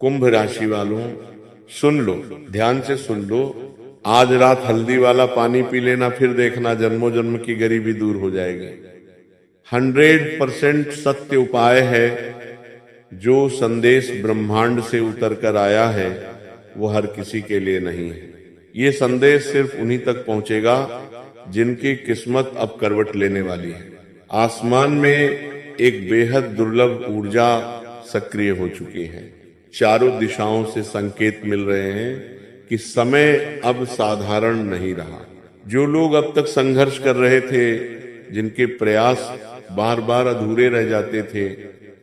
कुंभ राशि वालों, सुन लो, ध्यान से सुन लो। आज रात हल्दी वाला पानी पी लेना, फिर देखना जन्मों जन्म की गरीबी दूर हो जाएगी। 100% सत्य उपाय है। जो संदेश ब्रह्मांड से उतर कर आया है वो हर किसी के लिए नहीं है। ये संदेश सिर्फ उन्हीं तक पहुंचेगा जिनकी किस्मत अब करवट लेने वाली है। आसमान में एक बेहद दुर्लभ ऊर्जा सक्रिय हो चुकी है। चारों दिशाओं से संकेत मिल रहे हैं कि समय अब साधारण नहीं रहा। जो लोग अब तक संघर्ष कर रहे थे, जिनके प्रयास बार बार अधूरे रह जाते थे,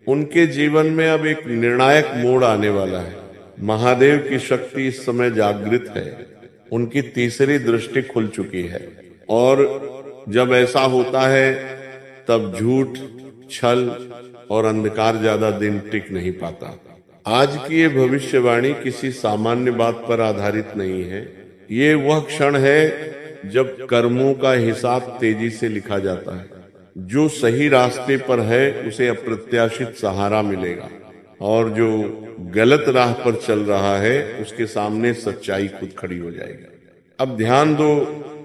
उनके जीवन में अब एक निर्णायक मोड़ आने वाला है। महादेव की शक्ति इस समय जागृत है। उनकी तीसरी दृष्टि खुल चुकी है। और जब ऐसा होता है तब झूठ, छल और अंधकार ज्यादा दिन टिक नहीं पाता। आज की ये भविष्यवाणी किसी सामान्य बात पर आधारित नहीं है। ये वह क्षण है जब कर्मों का हिसाब तेजी से लिखा जाता है। जो सही रास्ते पर है उसे अप्रत्याशित सहारा मिलेगा, और जो गलत राह पर चल रहा है उसके सामने सच्चाई खुद खड़ी हो जाएगी। अब ध्यान दो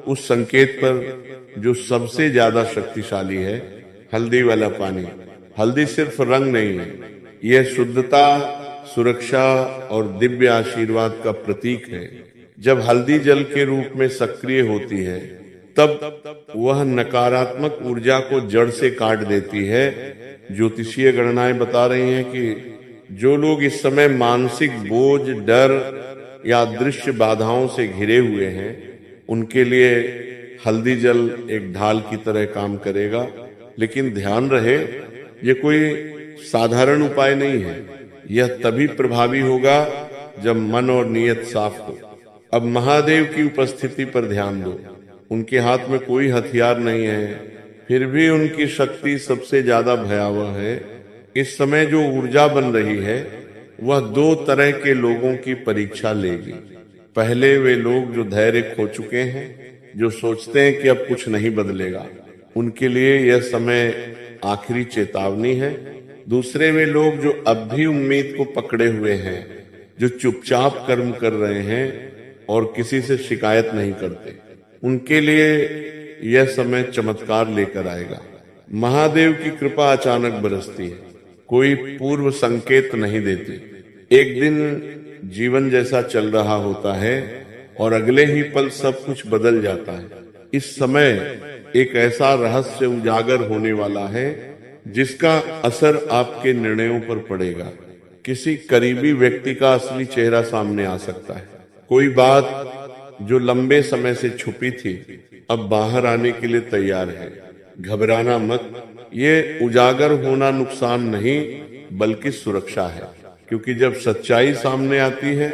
उस संकेत पर जो सबसे ज्यादा शक्तिशाली है, हल्दी वाला पानी। हल्दी सिर्फ रंग नहीं है, यह शुद्धता, सुरक्षा और दिव्य आशीर्वाद का प्रतीक है। जब हल्दी जल के रूप में सक्रिय होती है तब वह नकारात्मक ऊर्जा को जड़ से काट देती है। ज्योतिषीय गणनाएं बता रही हैं कि जो लोग इस समय मानसिक बोझ, डर या दृश्य बाधाओं से घिरे हुए हैं, उनके लिए हल्दी जल एक ढाल की तरह काम करेगा। लेकिन ध्यान रहे, ये कोई साधारण उपाय नहीं है। यह तभी प्रभावी होगा जब मन और नियत साफ हो। अब महादेव की उपस्थिति पर ध्यान दो। उनके हाथ में कोई हथियार नहीं है, फिर भी उनकी शक्ति सबसे ज्यादा भयावह है। इस समय जो ऊर्जा बन रही है वह दो तरह के लोगों की परीक्षा लेगी। पहले वे लोग जो धैर्य खो चुके हैं, जो सोचते हैं कि अब कुछ नहीं बदलेगा, उनके लिए यह समय आखिरी चेतावनी है। दूसरे वे लोग जो अब भी उम्मीद को पकड़े हुए हैं, जो चुपचाप कर्म कर रहे हैं और किसी से शिकायत नहीं करते, उनके लिए यह समय चमत्कार लेकर आएगा। महादेव की कृपा अचानक बरसती है, कोई पूर्व संकेत नहीं देती। एक दिन जीवन जैसा चल रहा होता है और अगले ही पल सब कुछ बदल जाता है। इस समय एक ऐसा रहस्य उजागर होने वाला है जिसका असर आपके निर्णयों पर पड़ेगा। किसी करीबी व्यक्ति का असली चेहरा सामने आ सकता है। कोई बात जो लंबे समय से छुपी थी अब बाहर आने के लिए तैयार है। घबराना मत, ये उजागर होना नुकसान नहीं बल्कि सुरक्षा है। क्योंकि जब सच्चाई सामने आती है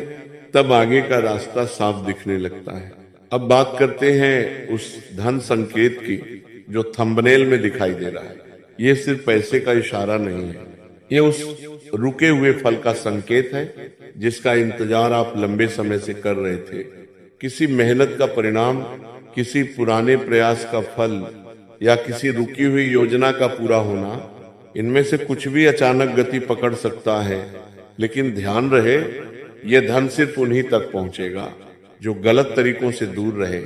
तब आगे का रास्ता साफ दिखने लगता है। अब बात करते हैं उस धन संकेत की जो थंबनेल में दिखाई दे रहा है। ये सिर्फ पैसे का इशारा नहीं है, ये उस रुके हुए फल का संकेत है जिसका इंतजार आप लंबे समय से कर रहे थे। किसी मेहनत का परिणाम, किसी पुराने प्रयास का फल या किसी रुकी हुई योजना का पूरा होना, इनमें से कुछ भी अचानक गति पकड़ सकता है। लेकिन ध्यान रहे, यह धन सिर्फ उन्हीं तक पहुंचेगा जो गलत तरीकों से दूर रहे।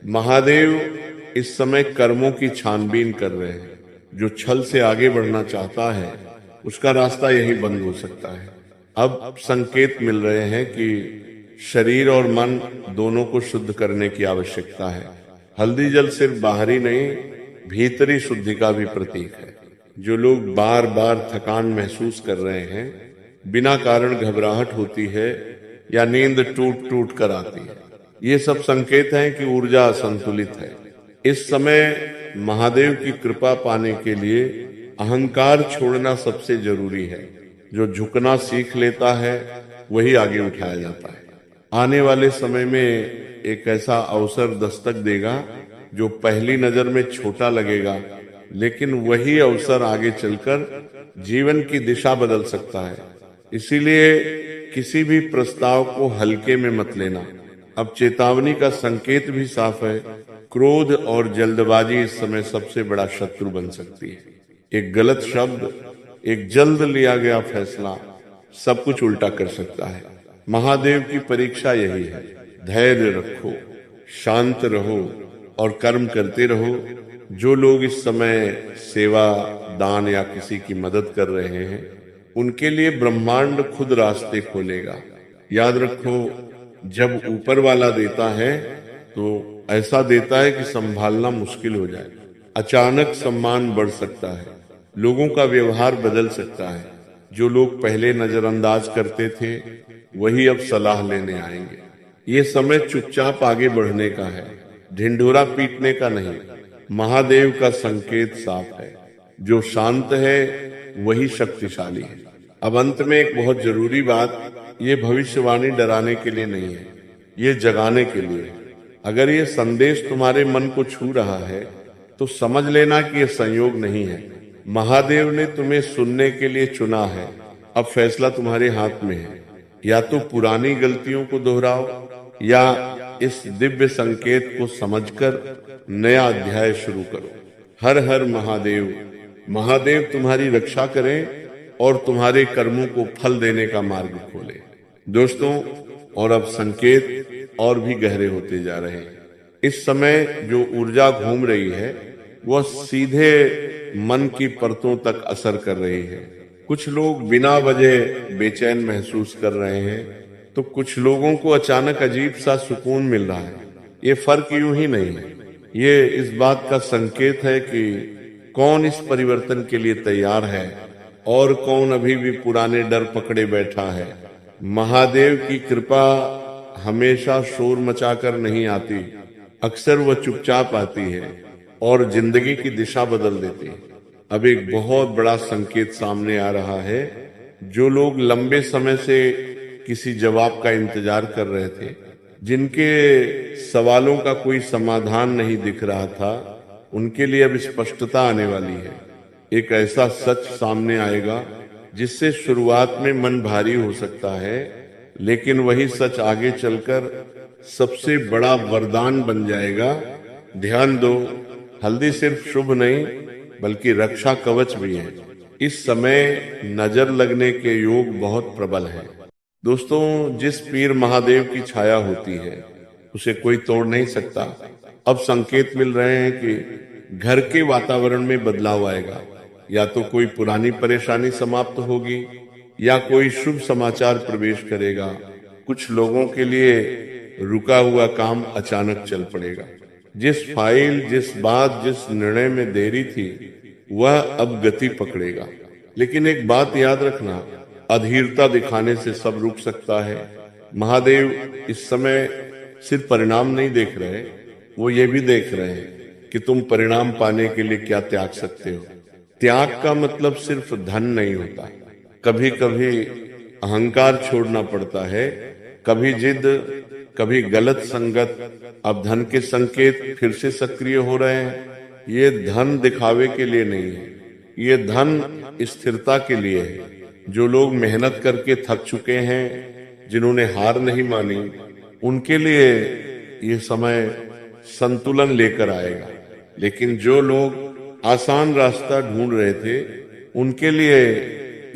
महादेव इस समय कर्मों की छानबीन कर रहे हैं। जो छल से आगे बढ़ना चाहता है उसका रास्ता यही बंद हो सकता है। अब संकेत मिल रहे हैं कि शरीर और मन दोनों को शुद्ध करने की आवश्यकता है। हल्दी जल सिर्फ बाहरी नहीं, भीतरी शुद्धि का भी प्रतीक है। जो लोग बार बार थकान महसूस कर रहे हैं, बिना कारण घबराहट होती है या नींद टूट टूट कर आती है, ये सब संकेत हैं कि ऊर्जा असंतुलित है। इस समय महादेव की कृपा पाने के लिए अहंकार छोड़ना सबसे जरूरी है। जो झुकना सीख लेता है वही आगे उठाया जाता है। आने वाले समय में एक ऐसा अवसर दस्तक देगा जो पहली नजर में छोटा लगेगा, लेकिन वही अवसर आगे चलकर जीवन की दिशा बदल सकता है। इसीलिए किसी भी प्रस्ताव को हल्के में मत लेना। अब चेतावनी का संकेत भी साफ है। क्रोध और जल्दबाजी इस समय सबसे बड़ा शत्रु बन सकती है। एक गलत शब्द, एक जल्द लिया गया फैसला सब कुछ उल्टा कर सकता है। महादेव की परीक्षा यही है। धैर्य रखो, शांत रहो और कर्म करते रहो। जो लोग इस समय सेवा, दान या किसी की मदद कर रहे हैं, उनके लिए ब्रह्मांड खुद रास्ते खोलेगा। याद रखो, जब ऊपर वाला देता है तो ऐसा देता है कि संभालना मुश्किल हो जाए। अचानक सम्मान बढ़ सकता है, लोगों का व्यवहार बदल सकता है। जो लोग पहले नजरअंदाज करते थे, वही अब सलाह लेने आएंगे। ये समय चुपचाप आगे बढ़ने का है, ढिंढोरा पीटने का नहीं। महादेव का संकेत साफ है, जो शांत है वही शक्तिशाली है। अब अंत में एक बहुत जरूरी बात, ये भविष्यवाणी डराने के लिए नहीं है, ये जगाने के लिए है। अगर ये संदेश तुम्हारे मन को छू रहा है तो समझ लेना कि यह संयोग नहीं है। महादेव ने तुम्हें सुनने के लिए चुना है। अब फैसला तुम्हारे हाथ में है। या तो पुरानी गलतियों को दोहराओ या इस दिव्य संकेत को समझकर नया अध्याय शुरू करो। हर हर महादेव। महादेव तुम्हारी रक्षा करें और तुम्हारे कर्मों को फल देने का मार्ग खोले। दोस्तों, और अब संकेत और भी गहरे होते जा रहे हैं। इस समय जो ऊर्जा घूम रही है वह सीधे मन की परतों तक असर कर रही है। कुछ लोग बिना वजह बेचैन महसूस कर रहे हैं, तो कुछ लोगों को अचानक अजीब सा सुकून मिल रहा है। ये फर्क यूं ही नहीं है, ये इस बात का संकेत है कि कौन इस परिवर्तन के लिए तैयार है और कौन अभी भी पुराने डर पकड़े बैठा है। महादेव की कृपा हमेशा शोर मचाकर नहीं आती, अक्सर वह चुपचाप आती है और जिंदगी की दिशा बदल देती है। अब एक बहुत बड़ा संकेत सामने आ रहा है। जो लोग लंबे समय से किसी जवाब का इंतजार कर रहे थे, जिनके सवालों का कोई समाधान नहीं दिख रहा था, उनके लिए अब स्पष्टता आने वाली है। एक ऐसा सच सामने आएगा जिससे शुरुआत में मन भारी हो सकता है, लेकिन वही सच आगे चलकर सबसे बड़ा वरदान बन जाएगा। ध्यान दो, हल्दी सिर्फ शुभ नहीं बल्कि रक्षा कवच भी है। इस समय नजर लगने के योग बहुत प्रबल है। दोस्तों, जिस पीर महादेव की छाया होती है उसे कोई तोड़ नहीं सकता। अब संकेत मिल रहे हैं कि घर के वातावरण में बदलाव आएगा। या तो कोई पुरानी परेशानी समाप्त होगी या कोई शुभ समाचार प्रवेश करेगा। कुछ लोगों के लिए रुका हुआ काम अचानक चल पड़ेगा। जिस फाइल, जिस बात, जिस निर्णय में देरी थी, वह अब गति पकड़ेगा। लेकिन एक बात याद रखना, अधीरता दिखाने से सब रुक सकता है। महादेव इस समय सिर्फ परिणाम नहीं देख रहे, वो ये भी देख रहे हैं कि तुम परिणाम पाने के लिए क्या त्याग सकते हो। त्याग का मतलब सिर्फ धन नहीं होता, कभी कभी अहंकार छोड़ना पड़ता है, कभी जिद, कभी गलत संगत। अब धन के संकेत फिर से सक्रिय हो रहे हैं। ये धन दिखावे के लिए नहीं है, ये धन स्थिरता के लिए है। जो लोग मेहनत करके थक चुके हैं, जिन्होंने हार नहीं मानी, उनके लिए ये समय संतुलन लेकर आएगा। लेकिन जो लोग आसान रास्ता ढूंढ रहे थे, उनके लिए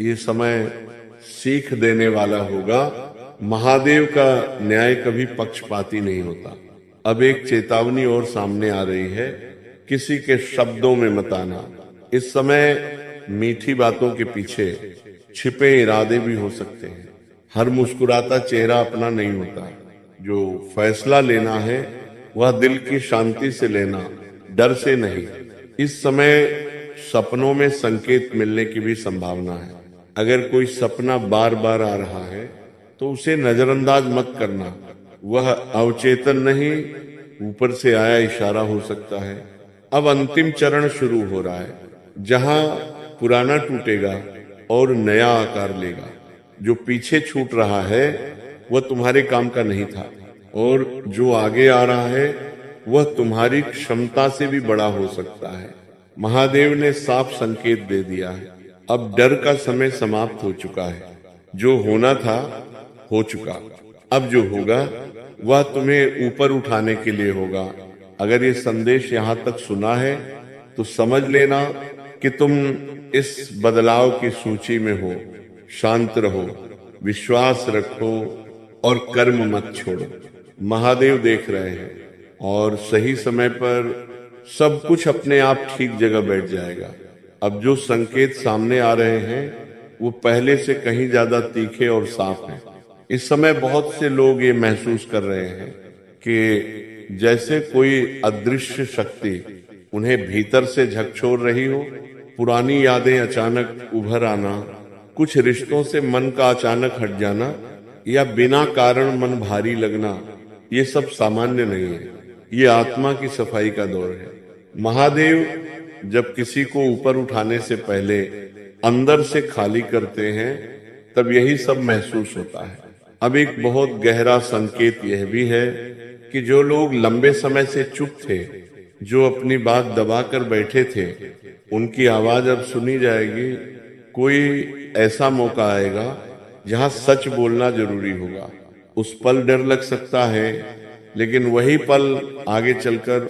ये समय सीख देने वाला होगा। महादेव का न्याय कभी पक्षपाती नहीं होता। अब एक चेतावनी और सामने आ रही है, किसी के शब्दों में मत आना। इस समय मीठी बातों के पीछे छिपे इरादे भी हो सकते हैं। हर मुस्कुराता चेहरा अपना नहीं होता। जो फैसला लेना है वह दिल की शांति से लेना, डर से नहीं। इस समय सपनों में संकेत मिलने की भी संभावना है। अगर कोई सपना बार बार आ रहा है तो उसे नजरअंदाज मत करना। वह अवचेतन नहीं, ऊपर से आया इशारा हो सकता है। अब अंतिम चरण शुरू हो रहा है, जहां पुराना टूटेगा और नया आकार लेगा। जो पीछे छूट रहा है वह तुम्हारे काम का नहीं था, और जो आगे आ रहा है वह तुम्हारी क्षमता से भी बड़ा हो सकता है। महादेव ने साफ संकेत दे दिया है। अब डर का समय समाप्त हो चुका है। जो होना था हो चुका। अब जो होगा वह तुम्हें ऊपर उठाने के लिए होगा। अगर ये संदेश यहाँ तक सुना है तो समझ लेना कि तुम इस बदलाव की सूची में हो। शांत रहो, विश्वास रखो और कर्म मत छोड़ो। महादेव देख रहे हैं और सही समय पर सब कुछ अपने आप ठीक जगह बैठ जाएगा। अब जो संकेत सामने आ रहे हैं वो पहले से कहीं ज्यादा तीखे और साफ हैं। इस समय बहुत से लोग ये महसूस कर रहे हैं कि जैसे कोई अदृश्य शक्ति उन्हें भीतर से झकझोर रही हो। पुरानी यादें अचानक उभर आना, कुछ रिश्तों से मन का अचानक हट जाना या बिना कारण मन भारी लगना, ये सब सामान्य नहीं है। ये आत्मा की सफाई का दौर है। महादेव जब किसी को ऊपर उठाने से पहले अंदर से खाली करते हैं तब यही सब महसूस होता है। अब एक बहुत गहरा संकेत यह भी है कि जो लोग लंबे समय से चुप थे, जो अपनी बात दबाकर बैठे थे, उनकी आवाज अब सुनी जाएगी। कोई ऐसा मौका आएगा जहां सच बोलना जरूरी होगा। उस पल डर लग सकता है, लेकिन वही पल आगे चलकर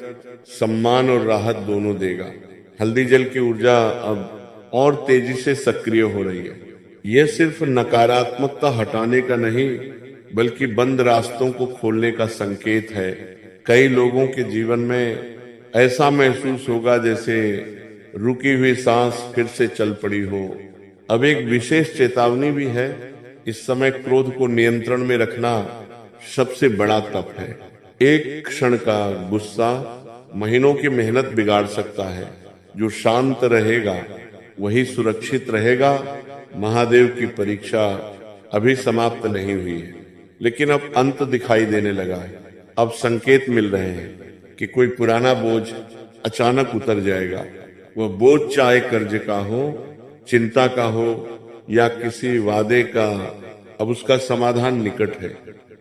सम्मान और राहत दोनों देगा। हल्दी जल की ऊर्जा अब और तेजी से सक्रिय हो रही है। यह सिर्फ नकारात्मकता हटाने का नहीं, बल्कि बंद रास्तों को खोलने का संकेत है। कई लोगों के जीवन में ऐसा महसूस होगा जैसे रुकी हुई सांस फिर से चल पड़ी हो। अब एक विशेष चेतावनी भी है। इस समय क्रोध को नियंत्रण में रखना सबसे बड़ा तप है। एक क्षण का गुस्सा महीनों की मेहनत बिगाड़ सकता है। जो शांत रहेगा वही सुरक्षित रहेगा। महादेव की परीक्षा अभी समाप्त नहीं हुई है, लेकिन अब अंत दिखाई देने लगा है। अब संकेत मिल रहे हैं कि कोई पुराना बोझ अचानक उतर जाएगा। वह बोझ चाहे कर्ज का हो, चिंता का हो या किसी वादे का, अब उसका समाधान निकट है।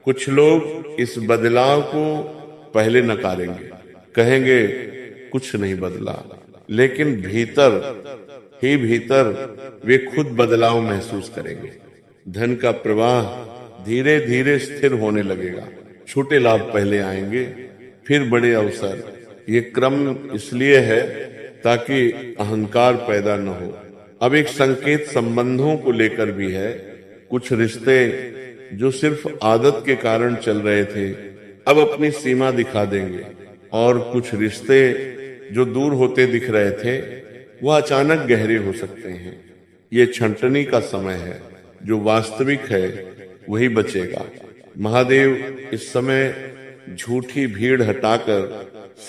कुछ लोग इस बदलाव को पहले नकारेंगे, कहेंगे कुछ नहीं बदला, लेकिन भीतर ही भीतर वे खुद बदलाव महसूस करेंगे। धन का प्रवाह धीरे धीरे स्थिर होने लगेगा। छोटे लाभ पहले आएंगे, फिर बड़े अवसर। ये क्रम इसलिए है ताकि अहंकार पैदा न हो। अब एक संकेत संबंधों को लेकर भी है। कुछ रिश्ते जो सिर्फ आदत के कारण चल रहे थे अब अपनी सीमा दिखा देंगे, और कुछ रिश्ते जो दूर होते दिख रहे थे वह अचानक गहरे हो सकते हैं। ये छंटनी का समय है। जो वास्तविक है वही बचेगा। महादेव इस समय झूठी भीड़ हटाकर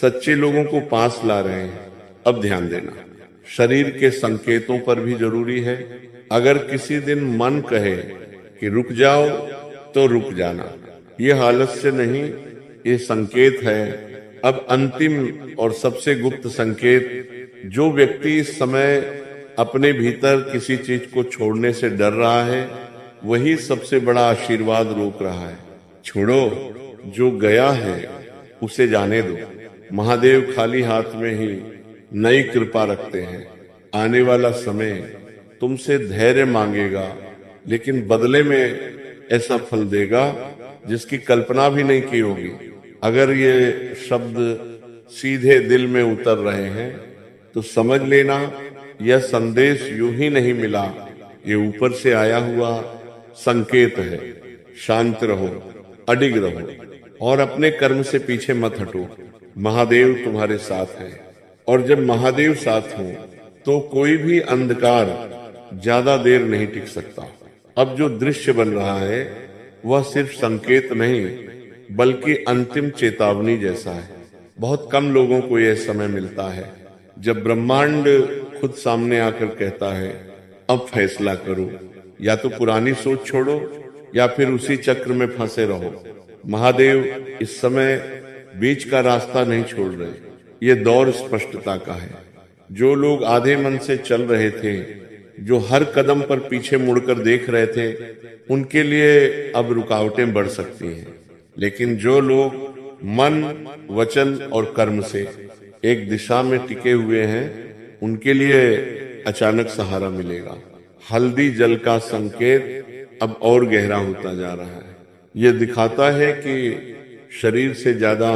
सच्चे लोगों को पास ला रहे हैं। अब ध्यान देना, शरीर के संकेतों पर भी जरूरी है। अगर किसी दिन मन कहे कि रुक जाओ तो रुक जाना। यह आलस्य नहीं, ये संकेत है। अब अंतिम और सबसे गुप्त संकेत, जो व्यक्ति इस समय अपने भीतर किसी चीज को छोड़ने से डर रहा है वही सबसे बड़ा आशीर्वाद रोक रहा है। छोड़ो, जो गया है उसे जाने दो। महादेव खाली हाथ में ही नई कृपा रखते हैं। आने वाला समय तुमसे धैर्य मांगेगा, लेकिन बदले में ऐसा फल देगा जिसकी कल्पना भी नहीं की होगी। अगर ये शब्द सीधे दिल में उतर रहे हैं तो समझ लेना यह संदेश यूं ही नहीं मिला, ये ऊपर से आया हुआ संकेत है। शांत रहो, अडिग रहो और अपने कर्म से पीछे मत हटो। महादेव तुम्हारे साथ है, और जब महादेव साथ हो तो कोई भी अंधकार ज्यादा देर नहीं टिक सकता। अब जो दृश्य बन रहा है वह सिर्फ संकेत नहीं बल्कि अंतिम चेतावनी जैसा है। बहुत कम लोगों को यह समय मिलता है जब ब्रह्मांड खुद सामने आकर कहता है अब फैसला करो, या तो पुरानी सोच छोड़ो या फिर उसी चक्र में फंसे रहो। महादेव इस समय बीच का रास्ता नहीं छोड़ रहे। ये दौर स्पष्टता का है। जो लोग आधे मन से चल रहे थे, जो हर कदम पर पीछे मुड़कर देख रहे थे, उनके लिए अब रुकावटें बढ़ सकती हैं। लेकिन जो लोग मन, वचन और कर्म से एक दिशा में टिके हुए हैं, उनके लिए अचानक सहारा मिलेगा। हल्दी जल का संकेत अब और गहरा होता जा रहा है। यह दिखाता है कि शरीर से ज्यादा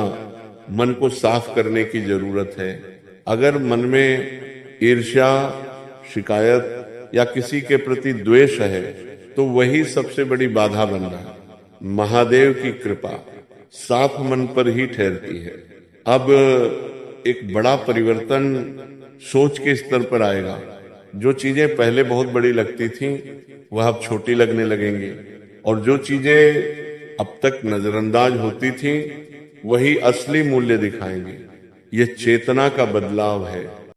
मन को साफ करने की जरूरत है। अगर मन में ईर्ष्या, शिकायत या किसी के प्रति द्वेष है तो वही सबसे बड़ी बाधा बन रहा है। महादेव की कृपा साफ मन पर ही ठहरती है। अब एक बड़ा परिवर्तन सोच के स्तर पर आएगा। जो चीजें पहले बहुत बड़ी लगती थीं वह अब छोटी लगने लगेंगी, और जो चीजें अब तक नजरअंदाज होती थीं वही असली मूल्य दिखाएंगे। यह चेतना का बदलाव है।